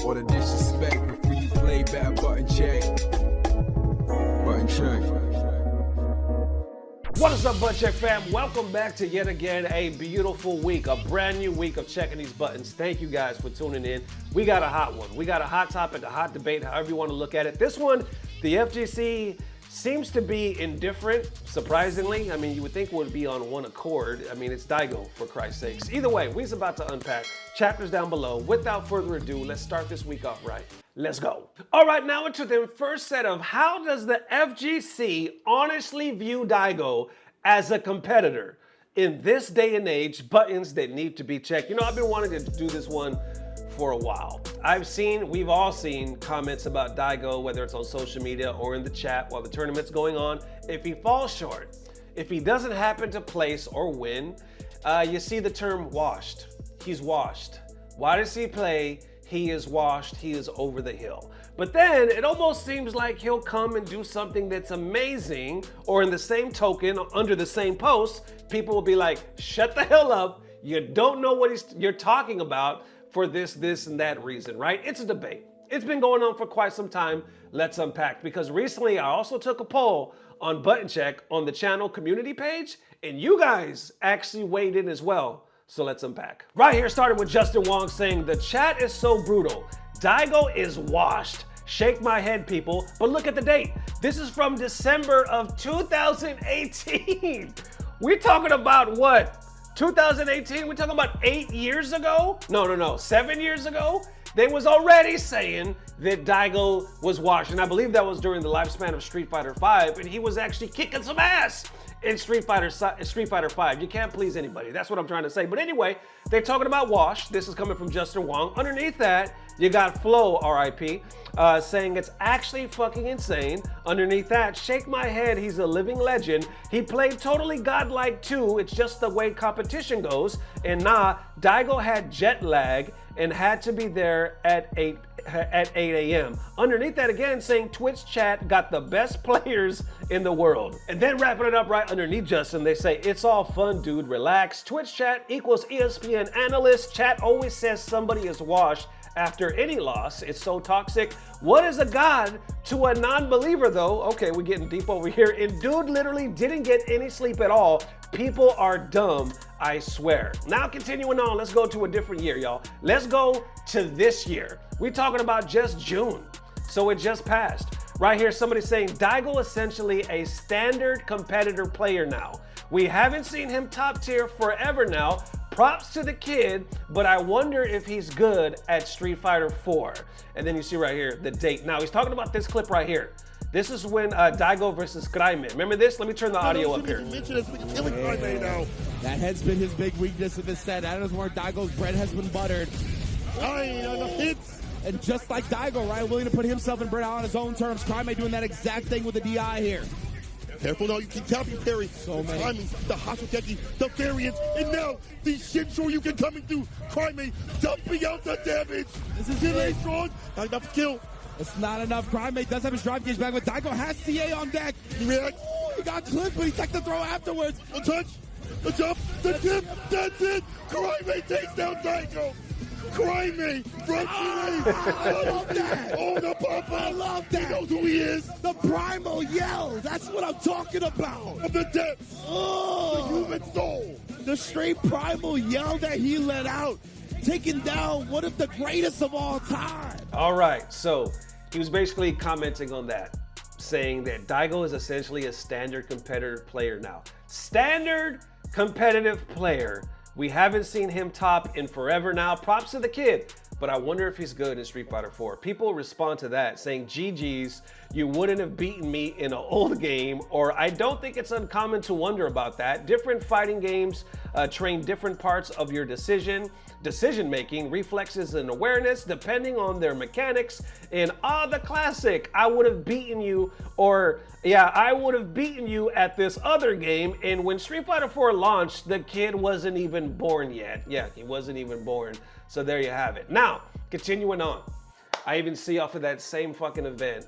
All the disrespect before you play, better button check. Button check. What is up, Button Check fam? Welcome back to yet again a beautiful week, a brand new week of checking these buttons. Thank you guys for tuning in. We got a hot one. We got a hot topic, a hot debate, however you want to look at it. This one, the FGC seems to be indifferent, surprisingly. I mean, you would think would be on one accord. I mean, it's Daigo, for Christ's sakes. Either way, we're about to unpack chapters down below. Without further ado, let's start this week off right. Let's go. All right, now into the first set of how does the FGC honestly view Daigo as a competitor in this day and age, buttons that need to be checked. You know, I've been wanting to do this one for a while. We've all seen comments about Daigo, whether it's on social media or in the chat while the tournament's going on. If he falls short, if he doesn't happen to place or win, you see the term washed. He's washed. Why does he play? He is washed, he is over the hill. But then it almost seems like he'll come and do something that's amazing, or in the same token, under the same post, people will be like, shut the hell up, you don't know what you're talking about for this, and that reason, right? It's a debate. It's been going on for quite some time. Let's unpack, because recently I also took a poll on Button Check on the channel community page, and you guys actually weighed in as well. So let's unpack. Right here, starting with Justin Wong saying, the chat is so brutal. Daigo is washed. Shake my head, people. But look at the date. This is from December of 2018. We're talking about what? 2018? We're talking about 8 years ago? No, 7 years ago? They was already saying that Daigo was washed. And I believe that was during the lifespan of Street Fighter V, and he was actually kicking some ass in Street Fighter V. You can't please anybody. That's what I'm trying to say. But anyway, they're talking about wash. This is coming from Justin Wong. Underneath that, you got Flo, RIP, saying it's actually fucking insane. Underneath that, shake my head, he's a living legend. He played totally godlike too. It's just the way competition goes. And nah, Daigo had jet lag and had to be there at 8 a.m. Underneath that again, saying Twitch chat got the best players in the world. And then wrapping it up right underneath Justin, they say, it's all fun, dude, relax. Twitch chat equals ESPN analyst. Chat always says somebody is washed after any loss. It's so toxic. What is a god to a non-believer though? Okay, we're getting deep over here. And dude literally didn't get any sleep at all. People are dumb, I swear. Now continuing on, let's go to a different year, y'all. Let's go to this year. We're talking about just June. So it just passed. Right here, somebody saying Daigo essentially a standard competitor player now. We haven't seen him top tier forever now. Props to the kid, but I wonder if he's good at Street Fighter 4. And then you see right here, the date. Now he's talking about this clip right here. This is when Daigo versus Kraime. Remember this? Let me turn the audio up here. That has been his big weakness in this set. That is where Daigo's bread has been buttered. Hits. And just like Daigo, right, willing to put himself and bread out on his own terms. Kraime doing that exact thing with the DI here. Careful now, you can tap your parry. So many. Timing, the Hashikeki, the variance, and now the Shinshoryu coming through. Kraime dumping out the damage. This is Delay strong, not enough to kill. It's not enough. Kraime does have his drive gauge back, but Daigo has CA on deck. He reacts. He got clipped, but he took the throw afterwards. The touch, the jump, the tip, that's it. Kraime takes down Daigo. Kraime from I love that. Oh, the papa. I love that. He knows who he is. The primal yell. That's what I'm talking about. Of the depths. Oh. The human soul. The straight primal yell that he let out, taking down one of the greatest of all time. All right, so he was basically commenting on that, saying that Daigo is essentially a standard competitive player now. Standard competitive player. We haven't seen him top in forever now. Props to the kid, but I wonder if he's good in Street Fighter 4. People respond to that saying, GG's, you wouldn't have beaten me in an old game, or I don't think it's uncommon to wonder about that. Different fighting games train different parts of your decision-making, reflexes, and awareness, depending on their mechanics. And the classic, I would have beaten you, or yeah, I would have beaten you at this other game. And when Street Fighter 4 launched, the kid wasn't even born yet. Yeah, he wasn't even born. So there you have it. Now, continuing on. I even see off of that same fucking event,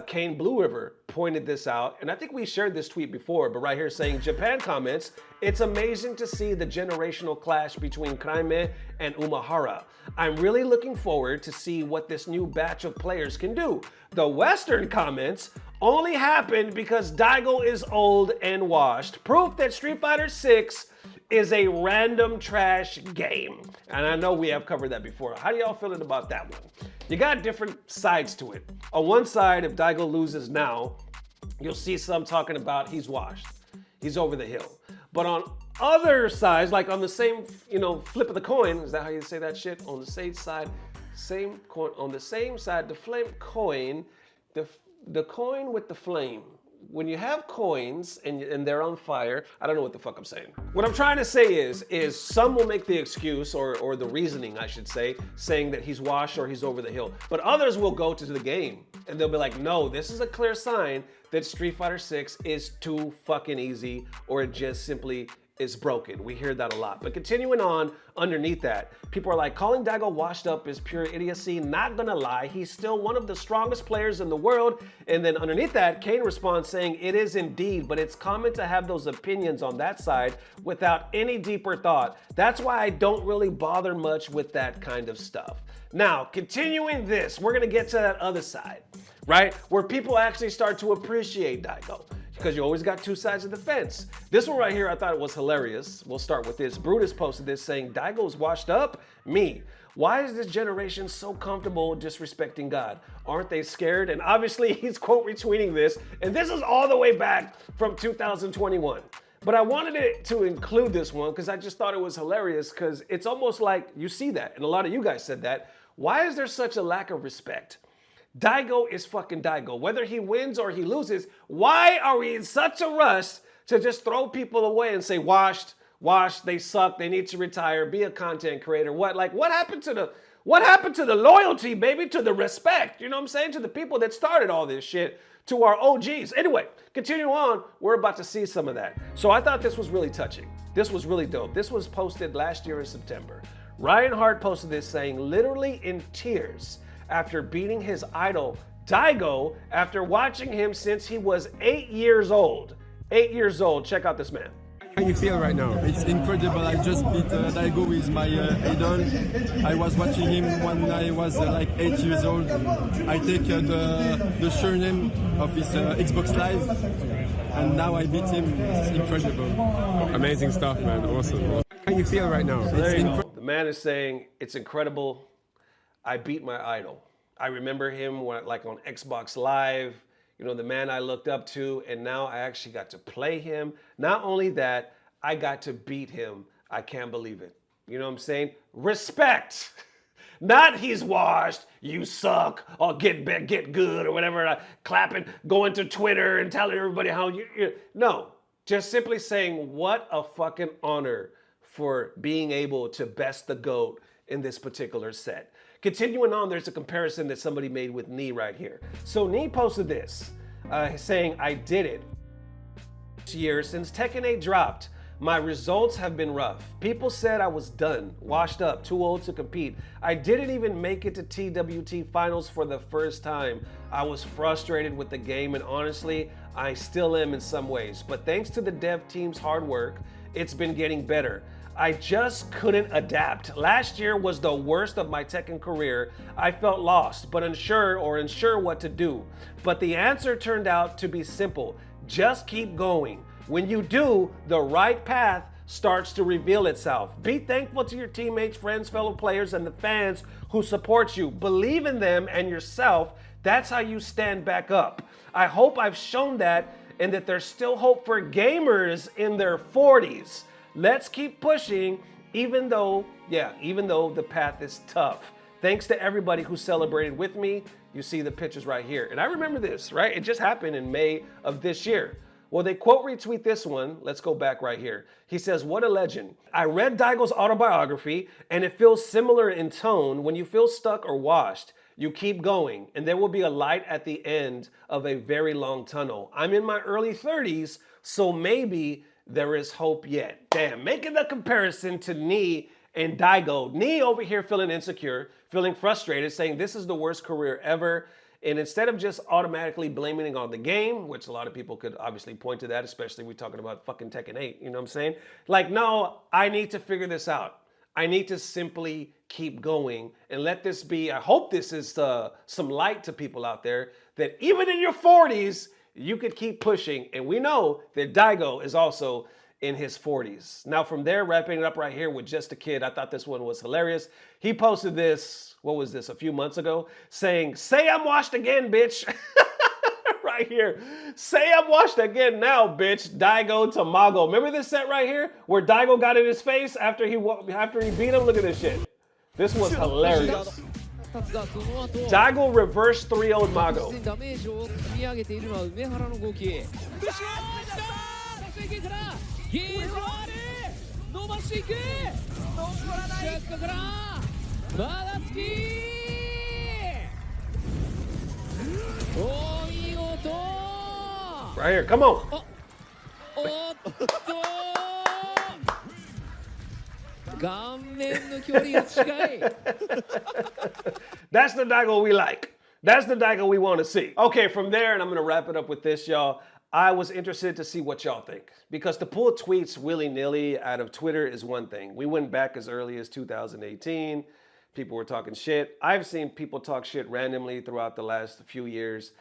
Kane Blue River pointed this out, and I think we shared this tweet before, but right here saying, Japan comments, it's amazing to see the generational clash between Kraime and Umehara. I'm really looking forward to see what this new batch of players can do. The Western comments only happened because Daigo is old and washed. Proof that Street Fighter 6 is a random trash game. And I know we have covered that before. How do y'all feeling about that one? You got different sides to it. On one side, if Daigo loses now, you'll see some talking about he's washed. He's over the hill. But on other sides, like on the same, flip of the coin, is that how you say that shit? On the same side, same coin, on the same side, the flame coin, the coin with the flame. When you have coins and they're on fire, I don't know what the fuck I'm saying. What I'm trying to say is some will make the excuse or the reasoning, I should say, saying that he's washed or he's over the hill. But others will go to the game and they'll be like, no, this is a clear sign that Street Fighter 6 is too fucking easy or it just simply is broken. We hear that a lot. But continuing on underneath that, people are like, calling Daigo washed up is pure idiocy. Not gonna lie, he's still one of the strongest players in the world. And then underneath that, Kane responds saying, it is indeed, but it's common to have those opinions on that side without any deeper thought. That's why I don't really bother much with that kind of stuff. Now, continuing this, we're gonna get to that other side, right? Where people actually start to appreciate Daigo. Because you always got two sides of the fence. This one right here, I thought it was hilarious. We'll start with this. Brutus posted this saying, Daigo's washed up? Me. Why is this generation so comfortable disrespecting God? Aren't they scared? And obviously he's quote retweeting this. And this is all the way back from 2021. But I wanted it to include this one because I just thought it was hilarious because it's almost like you see that. And a lot of you guys said that. Why is there such a lack of respect? Daigo is fucking Daigo. Whether he wins or he loses, why are we in such a rush to just throw people away and say, washed, they suck, they need to retire, be a content creator? What happened to the loyalty, baby, to the respect, you know what I'm saying? To the people that started all this shit, to our OGs. Anyway, continue on, we're about to see some of that. So I thought this was really touching. This was really dope. This was posted last year in September. Ryan Hart posted this saying, literally in tears, after beating his idol, Daigo, after watching him since he was 8 years old. 8 years old, check out this man. How do you feel right now? It's incredible. I just beat Daigo with my idol. I was watching him when I was like 8 years old. I take the surname of his Xbox Live, and now I beat him. It's incredible. Amazing stuff, man. Awesome. How do you feel right now? So there you go. The man is saying, it's incredible. I beat my idol. I remember him like on Xbox Live, the man I looked up to, and now I actually got to play him. Not only that, I got to beat him. I can't believe it. You know what I'm saying? Respect. Not he's washed, you suck, or get good, or whatever, clapping, going to Twitter and telling everybody how you. No, just simply saying what a fucking honor for being able to best the GOAT in this particular set. Continuing on, there's a comparison that somebody made with Nee right here. So Nee posted this, saying, I did it. This year, since Tekken 8 dropped, my results have been rough. People said I was done, washed up, too old to compete. I didn't even make it to TWT finals for the first time. I was frustrated with the game, and honestly, I still am in some ways. But thanks to the dev team's hard work, it's been getting better. I just couldn't adapt. Last year was the worst of my Tekken career. I felt lost, but unsure what to do. But the answer turned out to be simple. Just keep going. When you do, the right path starts to reveal itself. Be thankful to your teammates, friends, fellow players, and the fans who support you. Believe in them and yourself. That's how you stand back up. I hope I've shown that and that there's still hope for gamers in their 40s. Let's keep pushing, even though the path is tough. Thanks to everybody who celebrated with me. You see the pictures right here. And I remember this, right? It just happened in May of this year. Well, they quote retweet this one. Let's go back right here. He says, what a legend. I read Daigo's autobiography, and it feels similar in tone. When you feel stuck or washed, you keep going, and there will be a light at the end of a very long tunnel. I'm in my early 30s, so maybe there is hope yet. Damn, making the comparison to Nee and Daigo. Nee over here feeling insecure, feeling frustrated, saying this is the worst career ever. And instead of just automatically blaming it on the game, which a lot of people could obviously point to that, especially we're talking about fucking Tekken 8, you know what I'm saying? Like, no, I need to figure this out. I need to simply keep going and let this be, I hope this is some light to people out there that even in your 40s, you could keep pushing. And we know that Daigo is also in his 40s. Now from there, wrapping it up right here with Just a Kid, I thought this one was hilarious. He posted this, what was this, a few months ago, saying, "Say I'm washed again, bitch." Right here. "Say I'm washed again now, bitch. Daigo Tamago." Remember this set right here where Daigo got in his face after he beat him? Look at this shit. This was hilarious. Daigo reverse 3-0'd Mago. ダメージを積み上げているのは梅原の動き。後ろ出した。からゲージある。伸ばしていく。残らない。シャッカからまだ突き。お見事。Right here, come on. おっと。顔面の距離が近い。That's the Daigo we like. That's the Daigo we want to see. Okay, from there, and I'm going to wrap it up with this, y'all. I was interested to see what y'all think. Because to pull tweets willy-nilly out of Twitter is one thing. We went back as early as 2018. People were talking shit. I've seen people talk shit randomly throughout the last few years.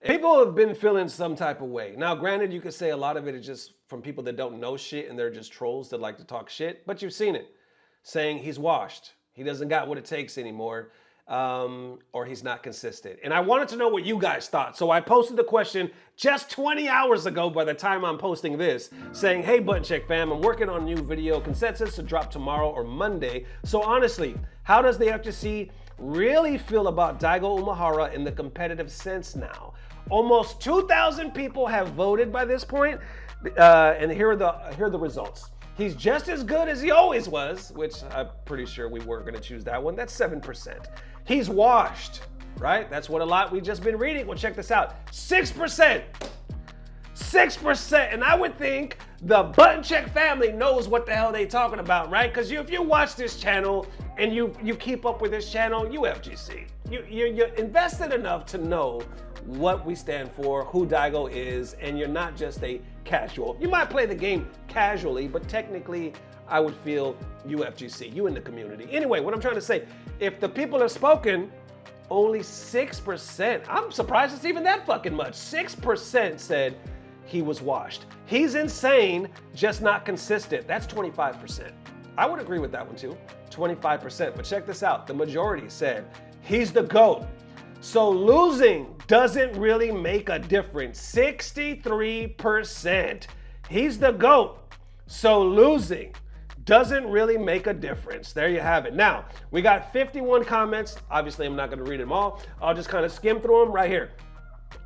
People have been feeling some type of way. Now, granted, you could say a lot of it is just from people that don't know shit and they're just trolls that like to talk shit, but you've seen it. Saying he's washed. He doesn't got what it takes anymore. Or he's not consistent. And I wanted to know what you guys thought. So I posted the question just 20 hours ago by the time I'm posting this, saying, "Hey, Button Check fam, I'm working on a new video consensus to drop tomorrow or Monday. So honestly, how does the FGC really feel about Daigo Umehara in the competitive sense now?" Almost 2,000 people have voted by this point, and here are the results. He's just as good as he always was, which I'm pretty sure we weren't going to choose that one. That's 7%. He's washed, right? That's what a lot we've just been reading. Well, check this out. 6%. 6%. And I would think the Button Check family knows what the hell they talking about, right? Because if you watch this channel and you keep up with this channel, you FGC. You're invested enough to know what we stand for, who Daigo is, and you're not just a casual. You might play the game casually, but technically, I would feel UFGC, you in the community. Anyway, what I'm trying to say, if the people have spoken, only 6%, I'm surprised it's even that fucking much. 6% said he was washed. He's insane, just not consistent. That's 25%. I would agree with that one too, 25%. But check this out, the majority said he's the GOAT. So losing doesn't really make a difference. 63%. He's the GOAT. So losing doesn't really make a difference. There you have it. Now, we got 51 comments. Obviously, I'm not going to read them all. I'll just kind of skim through them right here.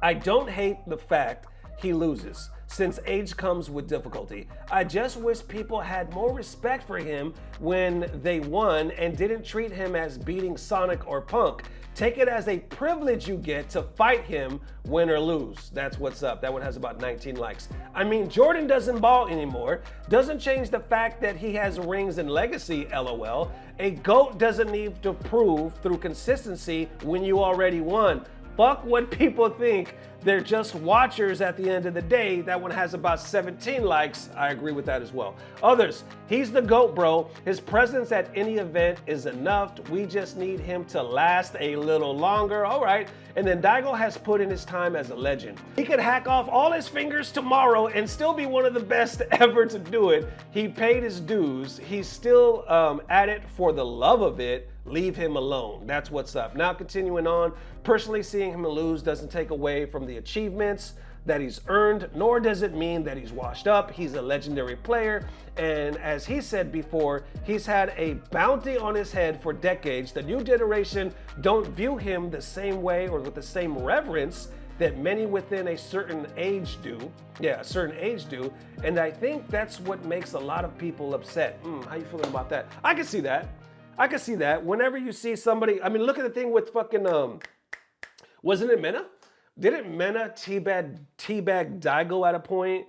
"I don't hate the fact he loses, since age comes with difficulty. I just wish people had more respect for him when they won and didn't treat him as beating Sonic or Punk. Take it as a privilege you get to fight him, win or lose." That's what's up. That one has about 19 likes. "I mean, Jordan doesn't ball anymore. Doesn't change the fact that he has rings and legacy, LOL. A GOAT doesn't need to prove through consistency when you already won. Fuck what people think. They're just watchers at the end of the day." That one has about 17 likes. I agree with that as well. Others, "He's the GOAT, bro. His presence at any event is enough. We just need him to last a little longer." All right. And then Daigo has put in his time as a legend. "He could hack off all his fingers tomorrow and still be one of the best ever to do it. He paid his dues. He's still at it for the love of it. Leave him alone." That's what's up. Now continuing on, "Personally, seeing him lose doesn't take away from the achievements that he's earned, nor does it mean that he's washed up. He's a legendary player, and as he said before, he's had a bounty on his head for decades. The new generation don't view him the same way or with the same reverence that many within a certain age do. Yeah, a certain age do. And I think that's what makes a lot of people upset." How you feeling about that? I can see that. I can see that. Whenever you see somebody, I mean, look at the thing with fucking, wasn't it Mena? Didn't Mena teabag Daigo at a point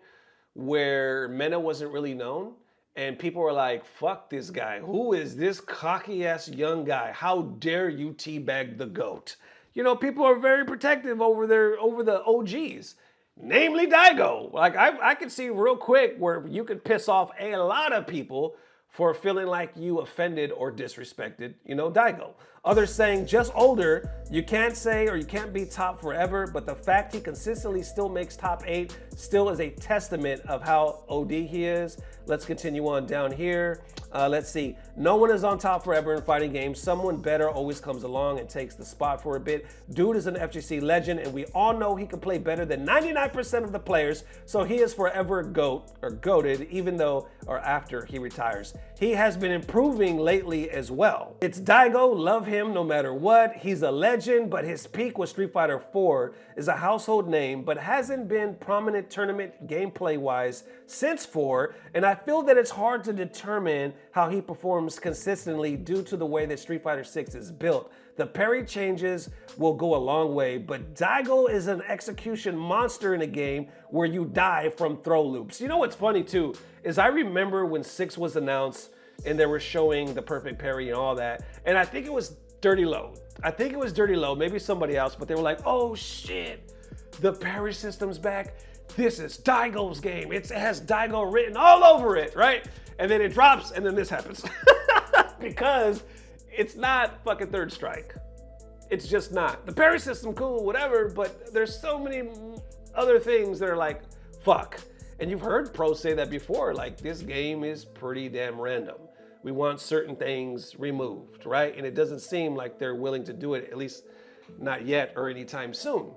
where Mena wasn't really known? And people were like, "Fuck this guy. Who is this cocky ass young guy? How dare you teabag the GOAT?" you know, people are very protective over the OGs, namely Daigo. Like I could see real quick where you could piss off a lot of people for feeling like you offended or disrespected, you know, Daigo. Others saying just older, you can't say or you can't be top forever, but the fact he consistently still makes top 8 still is a testament of how OD he is. Let's continue on down here. Let's see. No one is on top forever in fighting games. Someone better always comes along and takes the spot for a bit. Dude is an FGC legend, and we all know he can play better than 99% of the players, so he is forever GOAT or GOATed, even though or after he retires. He has been improving lately as well. It's Daigo, love him no matter what. He's a legend, but his peak with Street Fighter 4 is a household name, but hasn't been prominent tournament gameplay-wise since 4, and I feel that it's hard to determine how he performs consistently due to the way that Street Fighter 6 is built. The parry changes will go a long way, but Daigo is an execution monster in a game where you die from throw loops. You know what's funny too, is I remember when 6 was announced and they were showing the perfect parry and all that, and I think it was Dirty Low. Maybe somebody else, but they were like, oh shit, the parry system's back. This is Daigo's game. It has Daigo written all over it, right? And then it drops, and then this happens. Because it's not fucking Third Strike. It's just not. The parry system, cool, whatever, but there's so many other things that are like, fuck. And you've heard pros say that before, like, this game is pretty damn random. We want certain things removed, right? And it doesn't seem like they're willing to do it, at least not yet or anytime soon.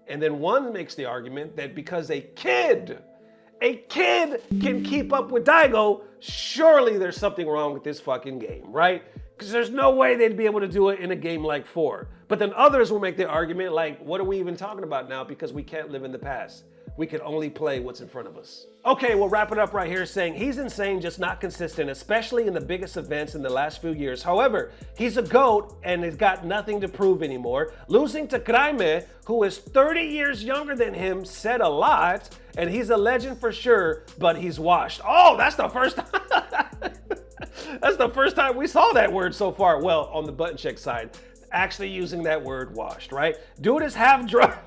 And then one makes the argument that because a kid can keep up with Daigo, surely there's something wrong with this fucking game, right? Because there's no way they'd be able to do it in a game like 4. But then others will make the argument like, what are we even talking about now? Because we can't live in the past. We can only play what's in front of us. Okay, we'll wrap it up right here saying he's insane, just not consistent, especially in the biggest events in the last few years. However, he's a GOAT and has got nothing to prove anymore. Losing to Kraime, who is 30 years younger than him, said a lot, and he's a legend for sure, but he's washed. Oh, that's the first time. That's the first time we saw that word so far. Well, on the button check side, actually using that word washed, right? Dude is half drunk.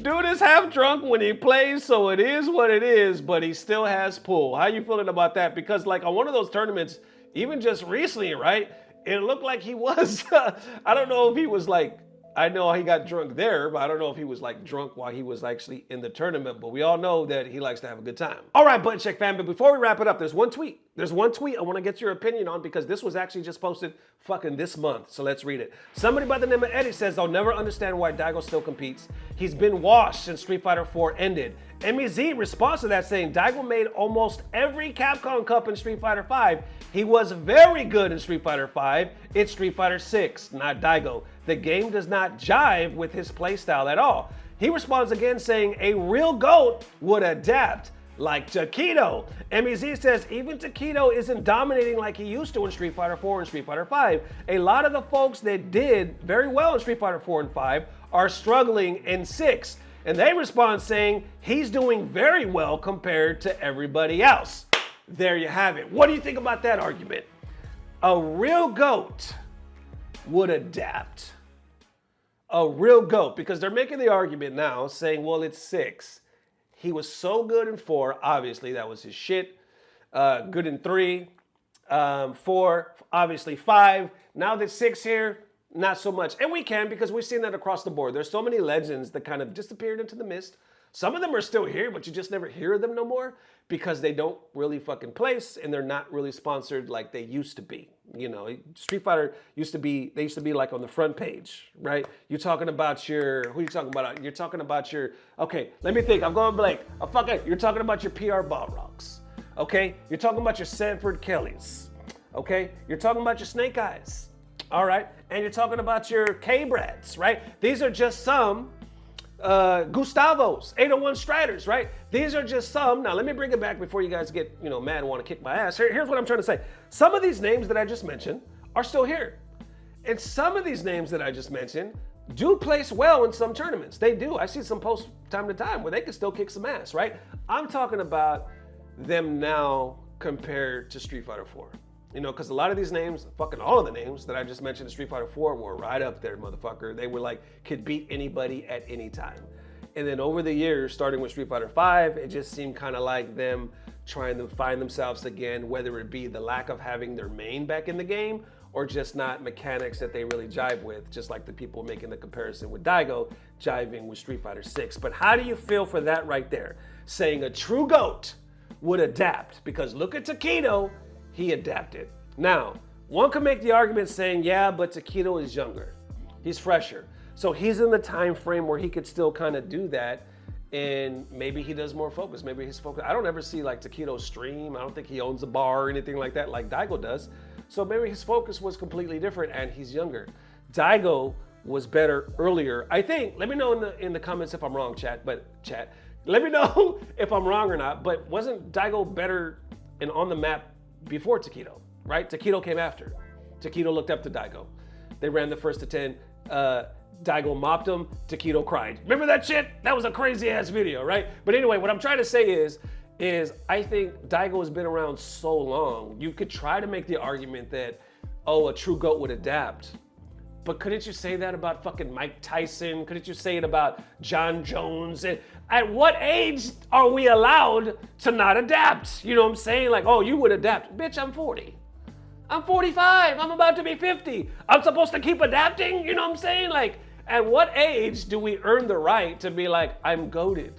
Dude is half drunk when he plays, so it is what it is, but he still has pull. How you feeling about that? Because like on one of those tournaments, even just recently, right, it looked like he was, I don't know if he was like, I know he got drunk there, but I don't know if he was like drunk while he was actually in the tournament, but we all know that he likes to have a good time. All right, Button Check fam, but before we wrap it up, there's one tweet I want to get your opinion on because this was actually just posted fucking this month, so let's read it. Somebody by the name of Eddie says, I'll never understand why Daigo still competes. He's been washed since Street Fighter 4 ended. MEZ responds to that saying, Daigo made almost every Capcom Cup in Street Fighter 5. He was very good in Street Fighter 5. It's Street Fighter 6, not Daigo. The game does not jive with his playstyle at all. He responds again saying, a real GOAT would adapt. Like Tokido. MEZ says even Tokido isn't dominating like he used to in Street Fighter 4 and Street Fighter 5. A lot of the folks that did very well in Street Fighter 4 and 5 are struggling in 6. And they respond saying he's doing very well compared to everybody else. There you have it. What do you think about that argument? A real GOAT would adapt. A real GOAT, because they're making the argument now saying, well, it's 6. He was so good in 4, obviously that was his shit. Good in 3, 4, obviously 5. Now that 6 here, not so much. And we can because we've seen that across the board. There's so many legends that kind of disappeared into the mist. Some of them are still here, but you just never hear them no more because they don't really fucking place and they're not really sponsored like they used to be. You know, Street Fighter used to be like on the front page, right? You're talking about your, who are you talking about? You're talking about your, okay, let me think, I'm going blank. You're talking about your PR Balrogs, okay? You're talking about your Sanford Kellys, okay? You're talking about your Snake Eyes, all right? And you're talking about your K-Brads, right? These are just some Gustavos, 801 Striders, right? These are just some. Now, let me bring it back before you guys get, mad and want to kick my ass. Here's what I'm trying to say. Some of these names that I just mentioned are still here. And some of these names that I just mentioned do place well in some tournaments. They do. I see some posts time to time where they can still kick some ass, right? I'm talking about them now compared to Street Fighter 4. You know, because a lot of these names, fucking all of the names that I just mentioned in Street Fighter 4 were right up there, motherfucker. They were like, could beat anybody at any time. And then over the years, starting with Street Fighter 5, it just seemed kind of like them trying to find themselves again, whether it be the lack of having their main back in the game or just not mechanics that they really jive with, just like the people making the comparison with Daigo jiving with Street Fighter 6. But how do you feel for that right there? Saying a true GOAT would adapt, because look at Tokido, he adapted. Now, one could make the argument saying, yeah, but Tokido is younger. He's fresher. So he's in the time frame where he could still kind of do that, and maybe he does more focus. Maybe he's focused. I don't ever see like Tokido stream. I don't think he owns a bar or anything like that like Daigo does. So maybe his focus was completely different and he's younger. Daigo was better earlier. I think, let me know in the comments if I'm wrong, chat, let me know if I'm wrong or not, but wasn't Daigo better and on the map before Tokido, right? Tokido came after. Tokido looked up to Daigo. They ran the first to 10. Daigo mopped him, Tokido cried. Remember that shit? That was a crazy ass video, right? But anyway, what I'm trying to say is I think Daigo has been around so long, you could try to make the argument that, oh, a true GOAT would adapt. But couldn't you say that about fucking Mike Tyson? Couldn't you say it about John Jones? And at what age are we allowed to not adapt? You know what I'm saying? Like, oh, you would adapt. Bitch, I'm 40. I'm 45. I'm about to be 50. I'm supposed to keep adapting? You know what I'm saying? Like, at what age do we earn the right to be like, I'm goated?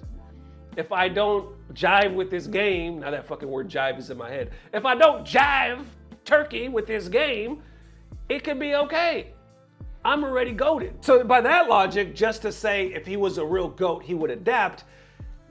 If I don't jive with this game, now that fucking word jive is in my head. If I don't jive turkey with this game, it could be okay. I'm already goated. So by that logic, just to say if he was a real GOAT, he would adapt,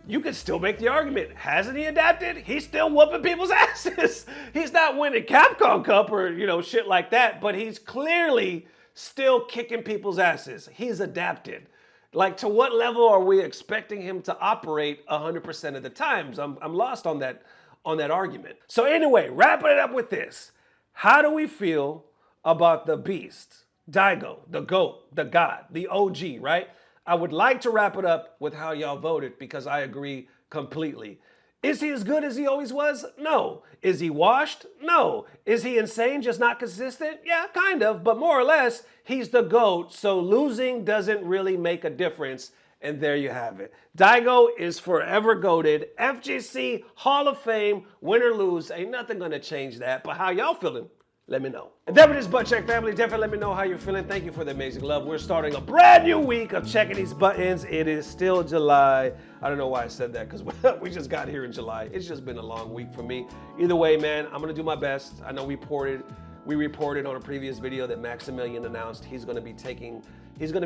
you could still make the argument. Hasn't he adapted? He's still whooping people's asses. He's not winning Capcom Cup or, you know, shit like that, but he's clearly still kicking people's asses. He's adapted. Like, to what level are we expecting him to operate 100% of the times? I'm lost on that argument. So anyway, wrapping it up with this. How do we feel about the beast, Daigo, the GOAT, the God, the OG, right? I would like to wrap it up with how y'all voted because I agree completely. Is he as good as he always was? No. Is he washed? No. Is he insane, just not consistent? Yeah, kind of, but more or less, he's the GOAT, so losing doesn't really make a difference, and there you have it. Daigo is forever GOATed. FGC, Hall of Fame, win or lose, ain't nothing gonna change that, but how y'all feeling? Let me know. And that is Butt Check family. Definitely let me know how you're feeling. Thank you for the amazing love. We're starting a brand new week of checking these buttons. It is still July. I don't know why I said that because we just got here in July. It's just been a long week for me. Either way, man, I'm gonna do my best. I know we reported on a previous video that Maximilian announced he's gonna be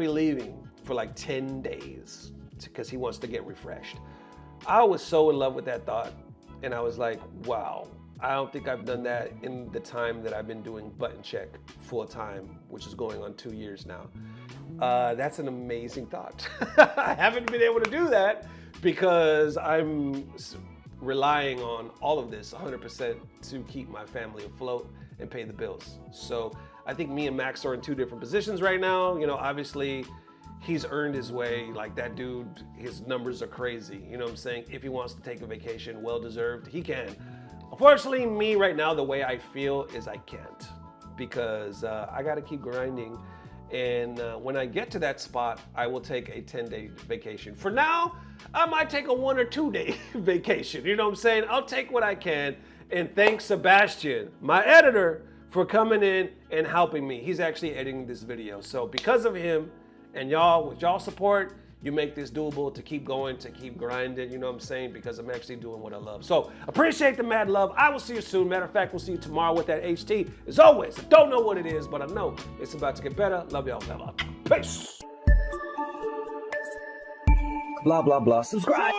leaving for like 10 days because he wants to get refreshed. I was so in love with that thought, and I was like, wow. I don't think I've done that in the time that I've been doing Button Check full time, which is going on 2 years now. That's an amazing thought. I haven't been able to do that because I'm relying on all of this 100% to keep my family afloat and pay the bills. So I think me and Max are in two different positions right now. You know, obviously he's earned his way. Like, that dude, his numbers are crazy. You know what I'm saying? If he wants to take a vacation, well deserved, he can. Unfortunately, me right now, the way I feel is I can't because I got to keep grinding. And when I get to that spot, I will take a 10-day vacation. For now, I might take a 1 or 2 day vacation. You know what I'm saying? I'll take what I can. And thanks, Sebastian, my editor, for coming in and helping me. He's actually editing this video. So because of him and y'all, with y'all support, you make this doable to keep going, to keep grinding, you know what I'm saying? Because I'm actually doing what I love. So appreciate the mad love. I will see you soon. Matter of fact, we'll see you tomorrow with that HT. As always, I don't know what it is, but I know it's about to get better. Love y'all. Peace. Blah, blah, blah. Subscribe.